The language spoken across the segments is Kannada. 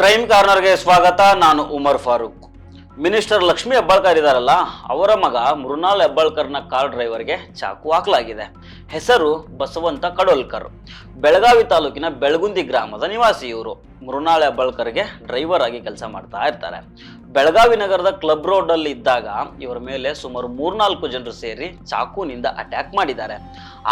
ಕ್ರೈಮ್ ಕಾರ್ನರ್ಗೆ ಸ್ವಾಗತ. ನಾನು ಉಮರ್ ಫಾರೂಕ್. ಮಿನಿಸ್ಟರ್ ಲಕ್ಷ್ಮಿ ಹೆಬ್ಬಾಳ್ಕರ್ ಇದಾರಲ್ಲ, ಅವರ ಮಗ ಮೃಣಾಲ್ ಹೆಬ್ಬಾಳ್ಕರ್ನ ಕಾರ್ ಡ್ರೈವರ್ಗೆ ಚಾಕು ಹಾಕಲಾಗಿದೆ. ಹೆಸರು ಬಸವಂತ ಕಡೋಲ್ಕರ್. ಬೆಳಗಾವಿ ತಾಲೂಕಿನ ಬೆಳಗುಂದಿ ಗ್ರಾಮದ ನಿವಾಸಿ ಇವರು. ಮೃಣಾಲ್ ಹೆಬ್ಬಾಳ್ಕರ್ಗೆ ಡ್ರೈವರ್ ಆಗಿ ಕೆಲಸ ಮಾಡ್ತಾ ಇರ್ತಾರೆ. ಬೆಳಗಾವಿ ನಗರದ ಕ್ಲಬ್ ರೋಡ್ ಅಲ್ಲಿ ಇದ್ದಾಗ ಇವರ ಮೇಲೆ ಸುಮಾರು 3-4 ಜನರು ಸೇರಿ ಚಾಕುನಿಂದ ಅಟ್ಯಾಕ್ ಮಾಡಿದ್ದಾರೆ.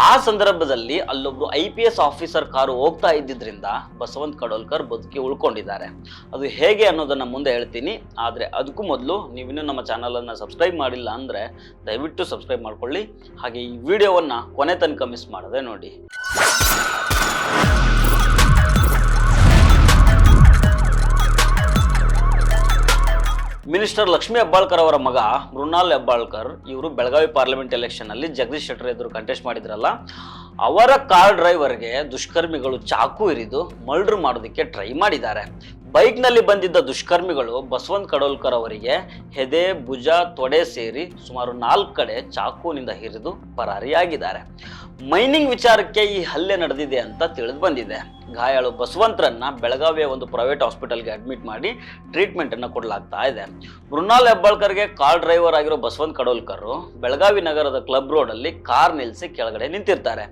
ಆ ಸಂದರ್ಭದಲ್ಲಿ ಅಲ್ಲೊಬ್ರು IPS ಆಫೀಸರ್ ಕಾರು ಹೋಗ್ತಾ ಇದ್ದಿದ್ರಿಂದ ಬಸವಂತ್ ಕಡೋಲ್ಕರ್ ಬದುಕಿ ಉಳ್ಕೊಂಡಿದ್ದಾರೆ. ಅದು ಹೇಗೆ ಅನ್ನೋದನ್ನ ಮುಂದೆ ಹೇಳ್ತೀನಿ. ಆದ್ರೆ ಅದಕ್ಕೂ ಮೊದಲು ನೀವಿನ್ನೂ ನಮ್ಮ ಚಾನಲ್ ಅನ್ನ ಸಬ್ಸ್ಕ್ರೈಬ್ ಮಾಡಿಲ್ಲ ಅಂದ್ರೆ ದಯವಿಟ್ಟು ಸಬ್ಸ್ಕ್ರೈಬ್ ಮಾಡ್ಕೊಳ್ಳಿ. ಹಾಗೆ ಈ ವಿಡಿಯೋವನ್ನ ಕೊನೆ ತನಕ ಮಿಸ್ ಮಾಡದೆ ನೋಡಿ. ಮಿನಿಸ್ಟರ್ ಲಕ್ಷ್ಮಿ ಹೆಬ್ಬಾಳ್ಕರ್ ಅವರ ಮಗ ಮೃಣಾಲ್ ಹೆಬ್ಬಾಳ್ಕರ್ ಇವರು ಬೆಳಗಾವಿ ಪಾರ್ಲಿಮೆಂಟ್ ಎಲೆಕ್ಷನ್ ಅಲ್ಲಿ ಜಗದೀಶ್ ಶೆಟ್ಟರ್ ಎದುರು ಕಂಟೆಸ್ಟ್ ಮಾಡಿದ್ರಲ್ಲ, ಅವರ ಕಾರ್ ಡ್ರೈವರ್ಗೆ ದುಷ್ಕರ್ಮಿಗಳು ಚಾಕು ಇರಿದು ಮರ್ಡರ್ ಮಾಡೋದಕ್ಕೆ ಟ್ರೈ ಮಾಡಿದ್ದಾರೆ. ಬೈಕ್ನಲ್ಲಿ ಬಂದಿದ್ದ ದುಷ್ಕರ್ಮಿಗಳು ಬಸವಂತ್ ಕಡೋಲ್ಕರ್ ಅವರಿಗೆ ಎದೆ, ಭುಜ, ತೊಡೆ ಸೇರಿ ಸುಮಾರು 4 ಕಡೆ ಚಾಕುನಿಂದ ಹಿರಿದು ಪರಾರಿಯಾಗಿದ್ದಾರೆ. ಮೈನಿಂಗ್ ವಿಚಾರಕ್ಕೆ ಈ ಹಲ್ಲೆ ನಡೆದಿದೆ ಅಂತ ತಿಳಿದು ಬಂದಿದೆ. ಗಾಯಾಳು ಬಸವಂತ್ರನ್ನ ಬೆಳಗಾವಿಯ ಒಂದು ಪ್ರೈವೇಟ್ ಹಾಸ್ಪಿಟಲ್ಗೆ ಅಡ್ಮಿಟ್ ಮಾಡಿ ಟ್ರೀಟ್ಮೆಂಟ್ ಅನ್ನು ಕೊಡಲಾಗ್ತಾ ಇದೆ. ಮೃಣಾಲ್ ಹೆಬ್ಬಾಳ್ಕರ್ಗೆ ಕಾರ್ ಡ್ರೈವರ್ ಆಗಿರೋ ಬಸವಂತ್ ಕಡೋಲ್ಕರ್ ಬೆಳಗಾವಿ ನಗರದ ಕ್ಲಬ್ ರೋಡ್ ಅಲ್ಲಿ ಕಾರ್ ನಿಲ್ಲಿಸಿ ಕೆಳಗಡೆ ನಿಂತಿರ್ತಾರೆ.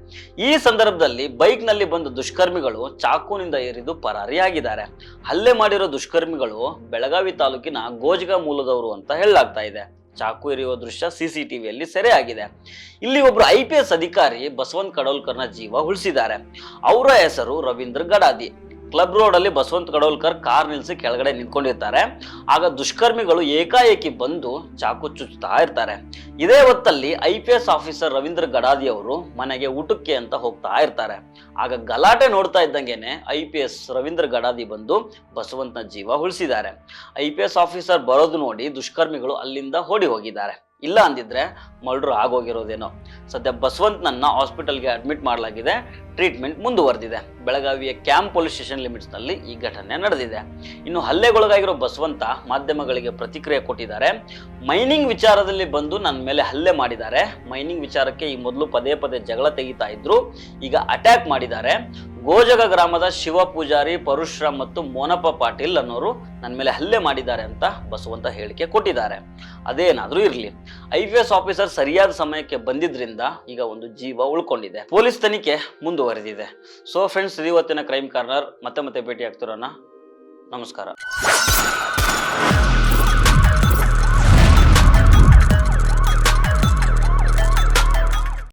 ಈ ಸಂದರ್ಭದಲ್ಲಿ ಬೈಕ್ ನಲ್ಲಿ ಬಂದ ದುಷ್ಕರ್ಮಿಗಳು ಚಾಕುನಿಂದ ಏರಿದು ಪರಾರಿಯಾಗಿದ್ದಾರೆ. ಹಲ್ಲೆ ಮಾಡಿರೋ ದುಷ್ಕರ್ಮಿಗಳು ಬೆಳಗಾವಿ ತಾಲೂಕಿನ ಗೋಜಗ ಮೂಲದವರು ಅಂತ ಹೇಳಲಾಗ್ತಾ ಇದೆ. ಚಾಕು ಇರಿಯುವ ದೃಶ್ಯ CCTVಯಲ್ಲಿ ಸೆರೆ ಆಗಿದೆ. ಇಲ್ಲಿ ಒಬ್ರು IPS ಅಧಿಕಾರಿ ಬಸವಂತ್ ಕಡೋಲ್ಕರ್ನ ಜೀವ ಉಳಿಸಿದ್ದಾರೆ. ಅವರ ಹೆಸರು ರವೀಂದ್ರ ಗಡಾದಿ. ಕ್ಲಬ್ ರೋಡ್ ಅಲ್ಲಿ ಬಸವಂತ್ ಕಡೋಲ್ಕರ್ ಕಾರ್ ನಿಲ್ಲಿಸಿ ಕೆಳಗಡೆ ನಿಂತ್ಕೊಂಡಿರ್ತಾರೆ. ಆಗ ದುಷ್ಕರ್ಮಿಗಳು ಏಕಾಏಕಿ ಬಂದು ಚಾಕು ಚುಚ್ಚುತ್ತಾ ಇರ್ತಾರೆ. ಇದೇ ಹೊತ್ತಲ್ಲಿ IPS ಆಫೀಸರ್ ರವೀಂದ್ರ ಗಡಾದಿ ಅವರು ಮನೆಗೆ ಊಟಕ್ಕೆ ಅಂತ ಹೋಗ್ತಾ ಇರ್ತಾರೆ. ಆಗ ಗಲಾಟೆ ನೋಡ್ತಾ ಇದ್ದಂಗೆನೆ IPS ರವೀಂದ್ರ ಗಡಾದಿ ಬಂದು ಬಸವಂತನ ಜೀವ ಉಳಿಸಿದ್ದಾರೆ. IPS ಆಫೀಸರ್ ಬರೋದು ನೋಡಿ ದುಷ್ಕರ್ಮಿಗಳು ಅಲ್ಲಿಂದ ಓಡಿ ಹೋಗಿದ್ದಾರೆ. ಇಲ್ಲ ಅಂದಿದ್ರೆ ಮರ್ಡರ್ ಆಗೋಗಿರೋದೇನೋ. ಸದ್ಯ ಬಸವಂತನನ್ನ ಹಾಸ್ಪಿಟಲ್ಗೆ ಅಡ್ಮಿಟ್ ಮಾಡಲಾಗಿದೆ. ಟ್ರೀಟ್ಮೆಂಟ್ ಮುಂದುವರೆದಿದೆ. ಬೆಳಗಾವಿಯ ಕ್ಯಾಂಪ್ ಪೊಲೀಸ್ ಸ್ಟೇಷನ್ ಲಿಮಿಟ್ಸ್ ನಲ್ಲಿ ಈ ಘಟನೆ ನಡೆದಿದೆ. ಇನ್ನು ಹಲ್ಲೆಗೊಳಗಾಗಿರೋ ಬಸವಂತ ಮಾಧ್ಯಮಗಳಿಗೆ ಪ್ರತಿಕ್ರಿಯೆ ಕೊಟ್ಟಿದ್ದಾರೆ. ಮೈನಿಂಗ್ ವಿಚಾರದಲ್ಲಿ ಬಂದು ನನ್ನ ಮೇಲೆ ಹಲ್ಲೆ ಮಾಡಿದ್ದಾರೆ. ಮೈನಿಂಗ್ ವಿಚಾರಕ್ಕೆ ಈ ಮೊದಲು ಪದೇ ಪದೇ ಜಗಳ ತೆಗಿತಾ ಇದ್ರು, ಈಗ ಅಟ್ಯಾಕ್ ಮಾಡಿದ್ದಾರೆ. ಗೋಜಗ ಗ್ರಾಮದ ಶಿವ ಪೂಜಾರಿ, ಪರಶುರಾಮ್ ಮತ್ತು ಮೋನಪ್ಪ ಪಾಟೀಲ್ ಅನ್ನೋರು ನನ್ನ ಮೇಲೆ ಹಲ್ಲೆ ಮಾಡಿದ್ದಾರೆ ಅಂತ ಬಸವಂತ ಹೇಳಿಕೆ ಕೊಟ್ಟಿದ್ದಾರೆ. ಅದೇನಾದ್ರೂ ಇರ್ಲಿ, IPS ಆಫೀಸರ್ ಸರಿಯಾದ ಸಮಯಕ್ಕೆ ಬಂದಿದ್ರಿಂದ ಈಗ ಒಂದು ಜೀವ ಉಳ್ಕೊಂಡಿದೆ. ಪೊಲೀಸ್ ತನಿಖೆ ಮುಂದುವರೆದಿದೆ. ಸೊ ಫ್ರೆಂಡ್ಸ್, ಇವತ್ತಿನ ಕ್ರೈಮ್ ಕಾರ್ನರ್ ಮತ್ತೆ ಭೇಟಿ ಆಗ್ತಿರೋಣ. ನಮಸ್ಕಾರ.